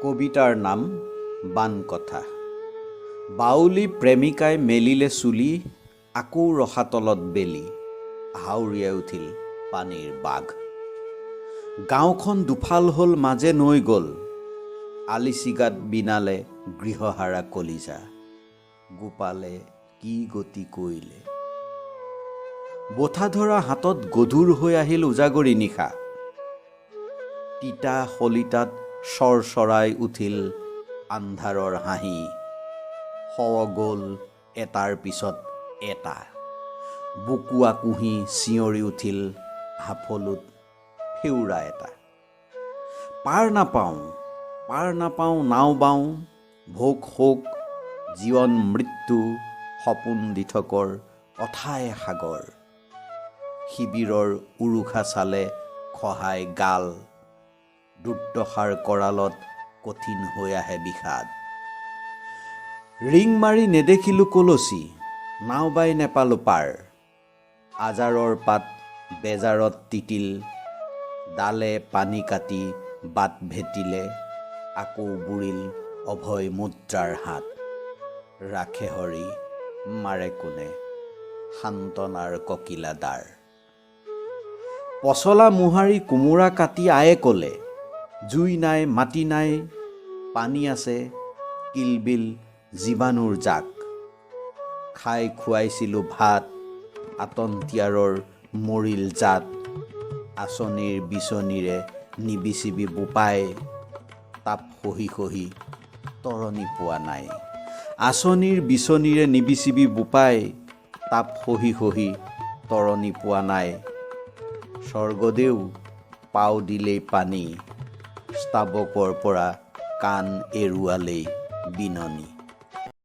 কবিতাৰ নাম বানকথা। বাউলী প্ৰেমিকাই মেলিলে চুলি, আকৌ ৰসাতলত বেলি, হাউৰিয়াই উঠিল পানীৰ বাঘ। গাঁওখন দুফাল হ'ল, মাজে নৈ গ'ল, আলিচিগাত বিনালে গৃহহাৰা কলিজা, গোপালে কি গতি কৰিলে। বঠা ধৰা হাতত গধুৰ হৈ আহিল উজাগৰি নিশা, তিতা শলিতাত চৰচৰাই উঠিল আন্ধাৰৰ হাঁহি। গ'ল এটাৰ পিছত এটা, বুকুৱা কুহি চিঞৰি উঠিল হাফলুত ফেউৰা এটা। পাৰ নাপাওঁ নাও বাওঁ, ভোক শোক জীৱন মৃত্যু সপোন দিঠকৰ অথাই সাগৰ। শিবিৰৰ উৰুষা চালে খহাই গাল, দুৰ্দশাৰ কৰালত কঠিন হৈ আহে বিষাদ। ৰিং মাৰি নেদেখিলোঁ কলচী, নাও বাই নেপালোঁ পাৰ, আজাৰৰ পাত বেজাৰত তিতিল, ডালে পানী কাটি বাট ভেটিলে, আকৌ বুৰিল অভয় মুদ্ৰাৰ হাত। ৰাখে হৰি মাৰে কোনে সান্তনাৰ ককিলা দ্বাৰ। পচলা মোহাৰি কোমোৰা কাটি আয়ে ক'লে, জুই নাই মাটি নাই পানী আছে কিলবিল জীৱাণুৰ জাক। খাই খুৱাইছিলোঁ ভাত, আতন্তীয়াৰৰ মৰিল জাত, আঁচনিৰ বিচনীৰে নিবিচিবি বোপাই, তাপ সহি সহি তৰণি পোৱা নাই। আঁচনিৰ বিচনীৰে নিবিচিবি বোপাই, তাপ সহি সহি তৰণি পোৱা নাই। স্বৰ্গদেউ পাও দিলেই পানী, স্তাৱকৰ পৰা কাণ এৰুৱালেই বিননি।